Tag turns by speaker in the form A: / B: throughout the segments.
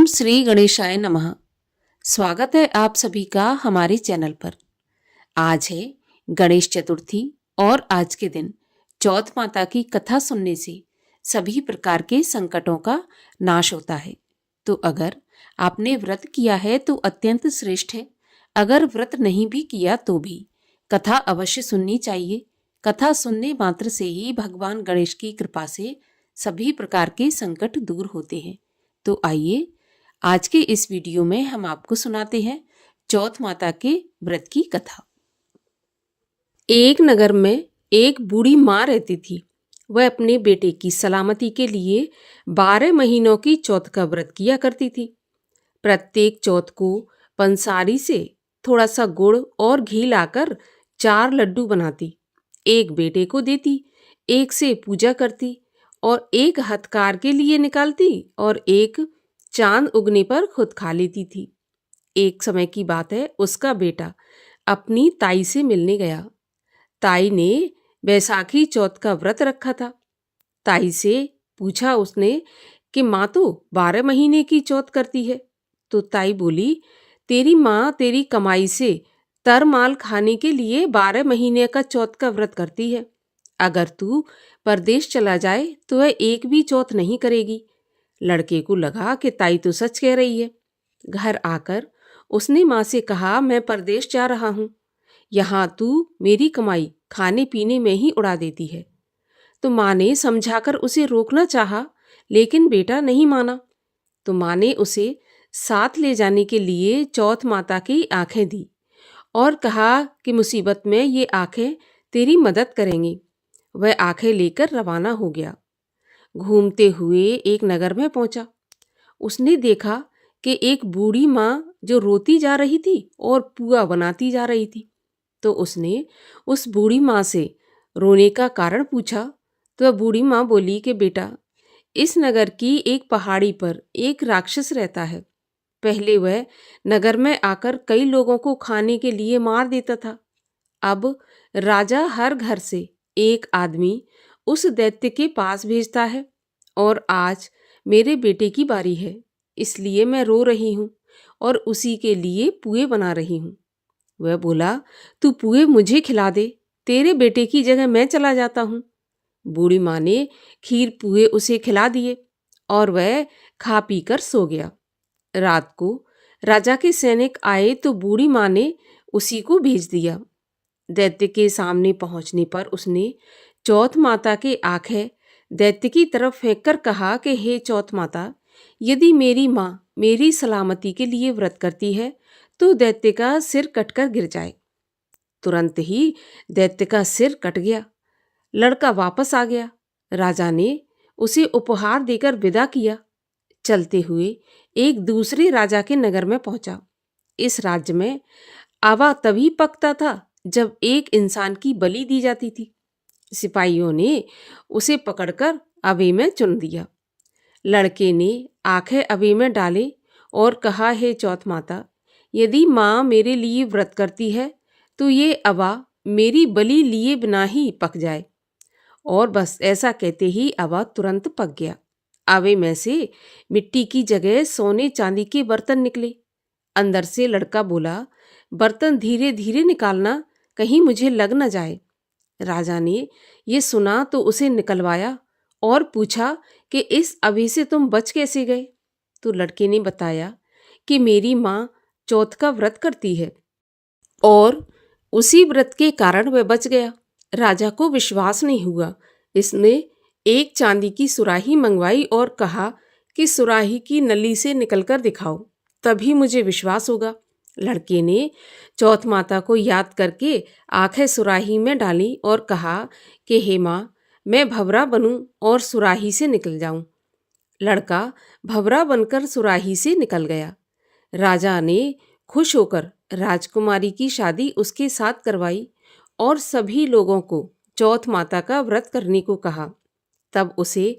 A: श्री गणेशाय नमः। स्वागत है आप सभी का हमारे चैनल पर। आज है गणेश चतुर्थी और आज के दिन चौथ माता की कथा सुनने से सभी प्रकार के संकटों का नाश होता है। तो अगर आपने व्रत किया है तो अत्यंत श्रेष्ठ है, अगर व्रत नहीं भी किया तो भी कथा अवश्य सुननी चाहिए। कथा सुनने मात्र से ही भगवान गणेश की कृपा से सभी प्रकार के संकट दूर होते हैं। तो आइए आज के इस वीडियो में हम आपको सुनाते हैं चौथ माता के व्रत की कथा। एक नगर में एक बूढ़ी माँ रहती थी। वह अपने बेटे की सलामती के लिए 12 महीनों की चौथ का व्रत किया करती थी। प्रत्येक चौथ को पंसारी से थोड़ा सा गुड़ और घी लाकर 4 लड्डू बनाती, एक बेटे को देती, एक से पूजा करती और एक हथकार के लिए निकालती और एक चांद उगने पर खुद खा लेती थी। एक समय की बात है, उसका बेटा अपनी ताई से मिलने गया। ताई ने बैसाखी चौथ का व्रत रखा था। ताई से पूछा उसने कि माँ तो 12 महीने की चौथ करती है। तो ताई बोली, तेरी माँ तेरी कमाई से तरमाल खाने के लिए 12 महीने का चौथ का व्रत करती है। अगर तू परदेश चला जाए तो वह एक भी चौथ नहीं करेगी। लड़के को लगा कि ताई तो सच कह रही है। घर आकर उसने माँ से कहा, मैं परदेश जा रहा हूँ, यहाँ तू मेरी कमाई खाने पीने में ही उड़ा देती है। तो माँ ने समझाकर उसे रोकना चाहा, लेकिन बेटा नहीं माना। तो माँ ने उसे साथ ले जाने के लिए चौथ माता की आंखें दी और कहा कि मुसीबत में ये आंखें तेरी मदद करेंगी। वह आंखें लेकर रवाना हो गया। घूमते हुए एक नगर में पहुंचा। उसने देखा कि एक बूढ़ी माँ जो रोती जा रही थी और पुआ बनाती जा रही थी। तो उसने उस बूढ़ी माँ से रोने का कारण पूछा। तो वह बूढ़ी माँ बोली कि बेटा, इस नगर की एक पहाड़ी पर एक राक्षस रहता है। पहले वह नगर में आकर कई लोगों को खाने के लिए मार देता था। अब राजा हर घर से एक आदमी उस दैत्य के पास भेजता है और आज मेरे बेटे की बारी है, इसलिए मैं रो रही हूँ और उसी के लिए पुए बना रही हूँ। वह बोला, तू पुए मुझे खिला दे, तेरे बेटे की जगह मैं चला जाता हूँ। बूढ़ी माँ ने खीर पुए उसे खिला दिए और वह खा पी कर सो गया। रात को राजा के सैनिक आए तो बूढ़ी माँ ने उसी को भेज दिया। दैत्य के सामने पहुंचने पर उसने चौथ माता के आंखें दैत्य की तरफ फेंककर कहा कि हे चौथ माता, यदि मेरी माँ मेरी सलामती के लिए व्रत करती है तो दैत्य का सिर कटकर गिर जाए। तुरंत ही दैत्य का सिर कट गया। लड़का वापस आ गया। राजा ने उसे उपहार देकर विदा किया। चलते हुए एक दूसरे राजा के नगर में पहुंचा। इस राज्य में आवा तभी पकता था जब एक इंसान की बलि दी जाती थी। सिपाहियों ने उसे पकड़कर अवे में चुन दिया। लड़के ने आंखें अवे में डाले और कहा, हे चौथ माता, यदि माँ मेरे लिए व्रत करती है तो ये अवा मेरी बलि लिए बिना ही पक जाए। और बस ऐसा कहते ही अवा तुरंत पक गया। अवे में से मिट्टी की जगह सोने चांदी के बर्तन निकले। अंदर से लड़का बोला, बर्तन धीरे धीरे निकालना, कहीं मुझे लग न जाए। राजा ने ये सुना तो उसे निकलवाया और पूछा कि इस अभी से तुम बच कैसे गए। तो लड़के ने बताया कि मेरी माँ चौथ का व्रत करती है और उसी व्रत के कारण वह बच गया। राजा को विश्वास नहीं हुआ। इसने एक चांदी की सुराही मंगवाई और कहा कि सुराही की नली से निकलकर दिखाओ, तभी मुझे विश्वास होगा। लड़के ने चौथ माता को याद करके आंखें सुराही में डाली और कहा कि हे माँ, मैं भंवरा बनूं और सुराही से निकल जाऊं। लड़का भंवरा बनकर सुराही से निकल गया। राजा ने खुश होकर राजकुमारी की शादी उसके साथ करवाई और सभी लोगों को चौथ माता का व्रत करने को कहा। तब उसे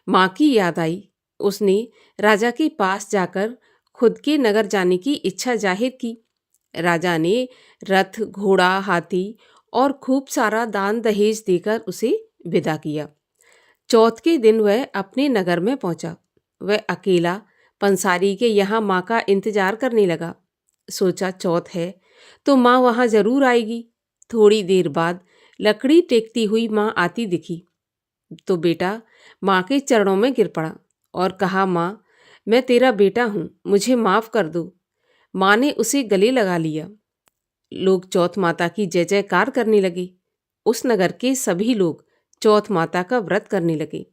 A: माँ की याद आई। उसने राजा के पास जाकर खुद के नगर जाने की इच्छा जाहिर की। राजा ने रथ, घोड़ा, हाथी और खूब सारा दान दहेज देकर उसे विदा किया। चौथ के दिन वह अपने नगर में पहुंचा। वह अकेला पंसारी के यहाँ माँ का इंतजार करने लगा। सोचा चौथ है तो माँ वहाँ जरूर आएगी। थोड़ी देर बाद लकड़ी टेकती हुई माँ आती दिखी तो बेटा माँ के चरणों में गिर पड़ा और कहा, माँ मैं तेरा बेटा हूँ, मुझे माफ़ कर दो। माँ ने उसे गले लगा लिया। लोग चौथ माता की जय जयकार करने लगे। उस नगर के सभी लोग चौथ माता का व्रत करने लगे।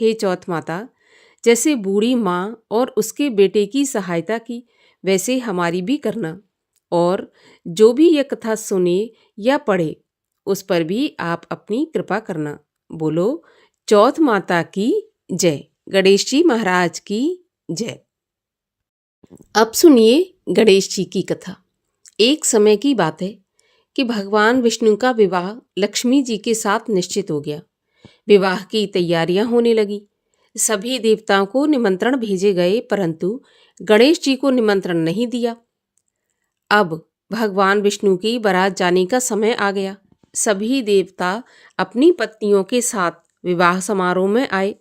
A: हे चौथ माता, जैसे बूढ़ी माँ और उसके बेटे की सहायता की वैसे हमारी भी करना, और जो भी यह कथा सुने या पढ़े उस पर भी आप अपनी कृपा करना। बोलो चौथ माता की जय। गणेश जी महाराज की जय। अब सुनिए गणेश जी की कथा। एक समय की बात है कि भगवान विष्णु का विवाह लक्ष्मी जी के साथ निश्चित हो गया। विवाह की तैयारियां होने लगी। सभी देवताओं को निमंत्रण भेजे गए, परंतु गणेश जी को निमंत्रण नहीं दिया। अब भगवान विष्णु की बारात जाने का समय आ गया। सभी देवता अपनी पत्नियों के साथ विवाह समारोह में आए।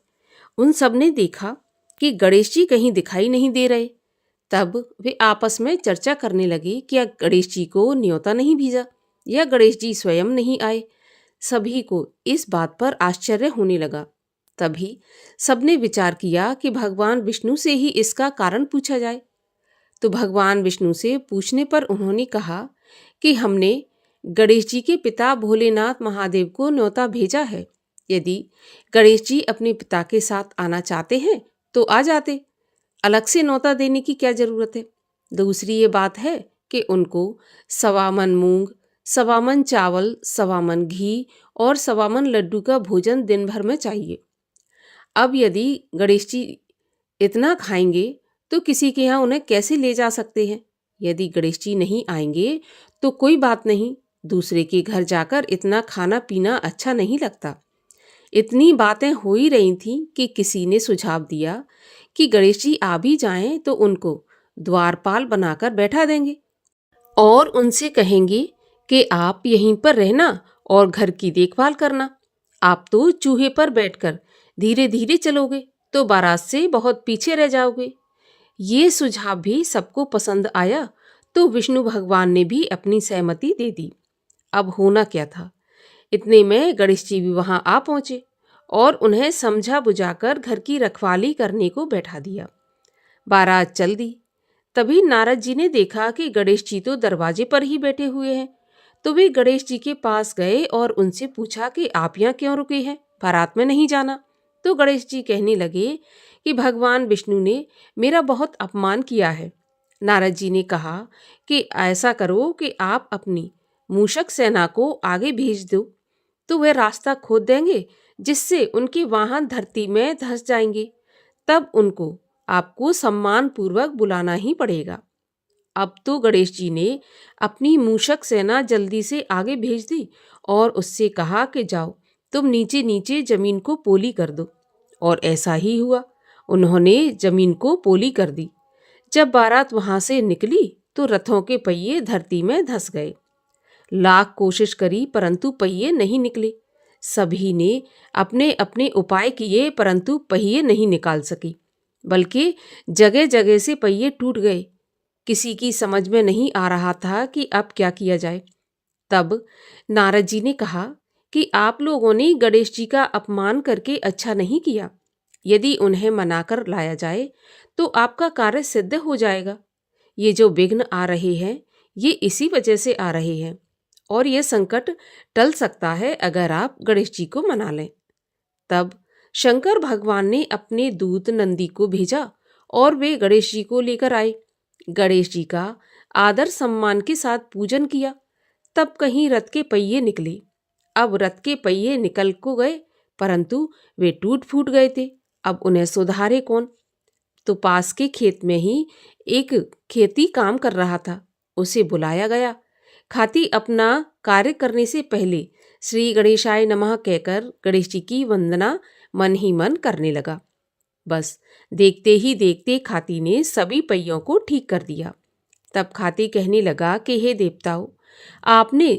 A: उन सब ने देखा कि गणेश जी कहीं दिखाई नहीं दे रहे। तब वे आपस में चर्चा करने लगे कि क्या गणेश जी को न्योता नहीं भेजा या गणेश जी स्वयं नहीं आए। सभी को इस बात पर आश्चर्य होने लगा। तभी सबने विचार किया कि भगवान विष्णु से ही इसका कारण पूछा जाए। तो भगवान विष्णु से पूछने पर उन्होंने कहा कि हमने गणेश जी के पिता भोलेनाथ महादेव को न्योता भेजा है। यदि गणेश जी अपने पिता के साथ आना चाहते हैं तो आ जाते, अलग से न्योता देने की क्या जरूरत है। दूसरी ये बात है कि उनको 1.25 मन मूंग, 1.25 मन चावल, 1.25 मन घी और 1.25 मन लड्डू का भोजन दिन भर में चाहिए। अब यदि गणेश जी इतना खाएंगे तो किसी के यहाँ उन्हें कैसे ले जा सकते हैं। यदि गणेश जी नहीं आएंगे तो कोई बात नहीं, दूसरे के घर जाकर इतना खाना पीना अच्छा नहीं लगता। इतनी बातें हो ही रही थीं कि किसी ने सुझाव दिया कि गणेश जी आ भी जाएं तो उनको द्वारपाल बनाकर बैठा देंगे और उनसे कहेंगे कि आप यहीं पर रहना और घर की देखभाल करना। आप तो चूहे पर बैठकर धीरे धीरे चलोगे तो बारात से बहुत पीछे रह जाओगे। ये सुझाव भी सबको पसंद आया तो विष्णु भगवान ने भी अपनी सहमति दे दी। अब होना क्या था, इतने में गणेश जी भी वहां आ पहुंचे और उन्हें समझा बुझाकर घर की रखवाली करने को बैठा दिया। बारात चल दी। तभी नारद जी ने देखा कि गणेश जी तो दरवाजे पर ही बैठे हुए हैं। तो वे गणेश जी के पास गए और उनसे पूछा कि आप यहाँ क्यों रुके हैं, बारात में नहीं जाना। तो गणेश जी कहने लगे कि भगवान विष्णु ने मेरा बहुत अपमान किया है। नारद जी ने कहा कि ऐसा करो कि आप अपनी मूषक सेना को आगे भेज दो तो वे रास्ता खोद देंगे, जिससे उनके वाहन धरती में धंस जाएंगे। तब उनको आपको सम्मान पूर्वक बुलाना ही पड़ेगा। अब तो गणेश जी ने अपनी मूषक सेना जल्दी से आगे भेज दी और उससे कहा कि जाओ तुम नीचे नीचे जमीन को पोली कर दो। और ऐसा ही हुआ। उन्होंने जमीन को पोली कर दी। जब बारात वहां से निकली तो रथों के पहिए धरती में धंस गए। लाख कोशिश करी परंतु पहिए नहीं निकले। सभी ने अपने अपने उपाय किए परंतु पहिए नहीं निकाल सकी, बल्कि जगह जगह से पहिए टूट गए। किसी की समझ में नहीं आ रहा था कि अब क्या किया जाए। तब नारद जी ने कहा कि आप लोगों ने गणेश जी का अपमान करके अच्छा नहीं किया। यदि उन्हें मनाकर लाया जाए तो आपका कार्य सिद्ध हो जाएगा। ये जो विघ्न आ रहे हैं ये इसी वजह से आ रहे हैं और ये संकट टल सकता है अगर आप गणेश जी को मना लें। तब शंकर भगवान ने अपने दूत नंदी को भेजा और वे गणेश जी को लेकर आए। गणेश जी का आदर सम्मान के साथ पूजन किया। तब कहीं रथ के पहिए निकले। अब रथ के पहिए निकल को गए परंतु वे टूट फूट गए थे। अब उन्हें सुधारे कौन। तो पास के खेत में ही एक खेती काम कर रहा था, उसे बुलाया गया। खाती अपना कार्य करने से पहले श्री गणेशाय नमः कहकर गणेश जी की वंदना मन ही मन करने लगा। बस देखते ही देखते खाती ने सभी पहियों को ठीक कर दिया। तब खाती कहने लगा कि हे देवताओं, आपने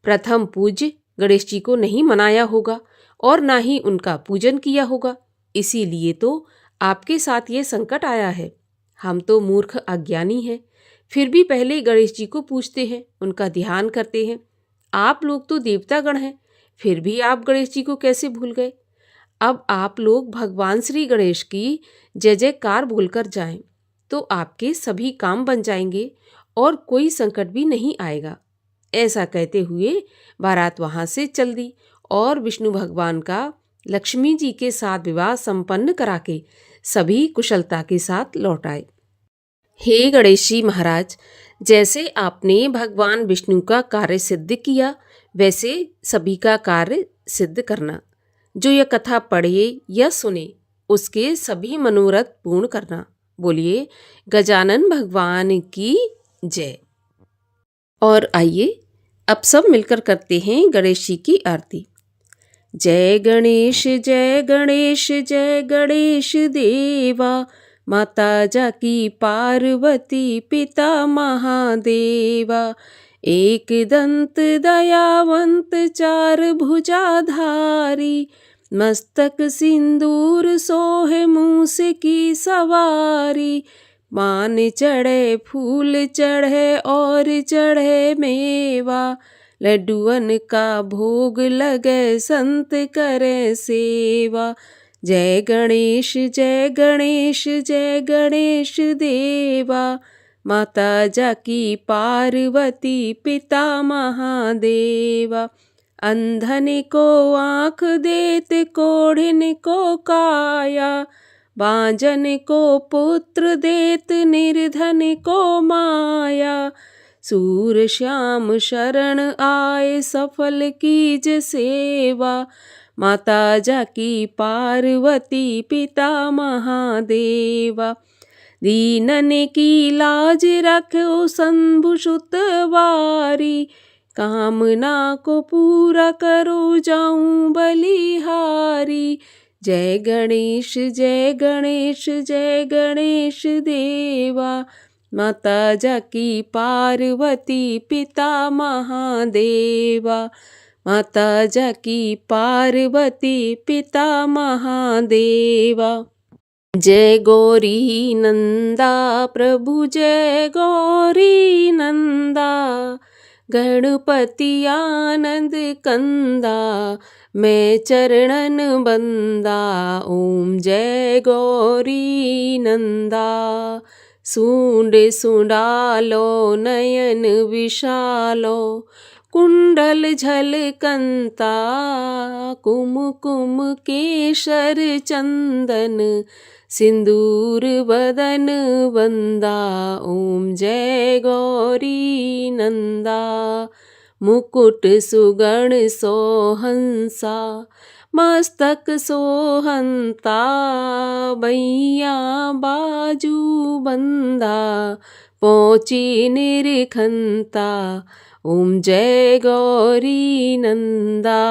A: प्रथम पूज्य गणेश जी को नहीं मनाया होगा और ना ही उनका पूजन किया होगा, इसीलिए तो आपके साथ ये संकट आया है। हम तो मूर्ख अज्ञानी हैं, फिर भी पहले गणेश जी को पूजते हैं, उनका ध्यान करते हैं। आप लोग तो देवतागण हैं, फिर भी आप गणेश जी को कैसे भूल गए? अब आप लोग भगवान श्री गणेश की जय जयकार बोलकर जाएं, तो आपके सभी काम बन जाएंगे और कोई संकट भी नहीं आएगा। ऐसा कहते हुए बारात वहां से चल दी और विष्णु भगवान का लक्ष्मी जी के साथ विवाह संपन्न करा के सभी कुशलता के साथ लौट आए। हे गणेश जी महाराज, जैसे आपने भगवान विष्णु का कार्य सिद्ध किया, वैसे सभी का कार्य सिद्ध करना। जो यह कथा पढ़े या सुने, उसके सभी मनोरथ पूर्ण करना। बोलिए गजानन भगवान की जय। और आइए अब सब मिलकर करते हैं गणेश जी की आरती। जय गणेश जय गणेश जय गणेश देवा, माता जाकी पार्वती पिता महादेवा। एक दंत दयावंत चार भुजाधारी, मस्तक सिंदूर सोहे मूस की सवारी। मान चढ़े फूल चढ़े और चढ़े मेवा, लड्डुअन का भोग लगे संत करे सेवा। जय गणेश जय गणेश जय गणेश देवा, माता जाकी पार्वती पिता महादेवा। अंधन को आँख देत कोढ़िन को काया, बांझन को पुत्र देत निर्धन को माया। सूर श्याम शरण आए सफल कीज सेवा, माता जाकी पार्वती पिता महादेवा। दीनन की लाज रखो शंभु सुत वारी, कामना को पूरा करो जाऊं बलिहारी। जय गणेश जय गणेश जय गणेश देवा, माता जाकी पार्वती पिता महादेवा। माता जाकी पार्वती पिता महादेवा। जय गौरी नंदा प्रभु जय गौरी नंदा, गणपति आनंद कंदा, मैं चरणन बंदा। ओम जय गौरी नंदा। सूंड सुंडालो नयन विशालो, कुंडल झलकंता, कुमकुम केशर चंदन, सिंदूर बदन बंदा। ओम जय गौरी नंदा। मुकुट सुगण सोहंसा, मस्तक सोहंता, बैया बाजू बंदा, पहुँची निरखंता। ओम जय गौरी नंदा।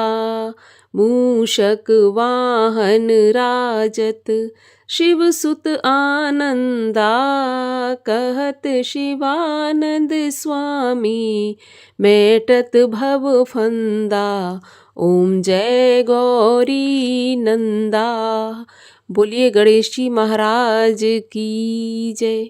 A: मूषक वाहन राजत, शिव सुत आनंदा, कहत शिवानंद स्वामी, मेटत भव फंदा। ओम जय गौरी नंदा। बोलिए गणेश जी महाराज की जय।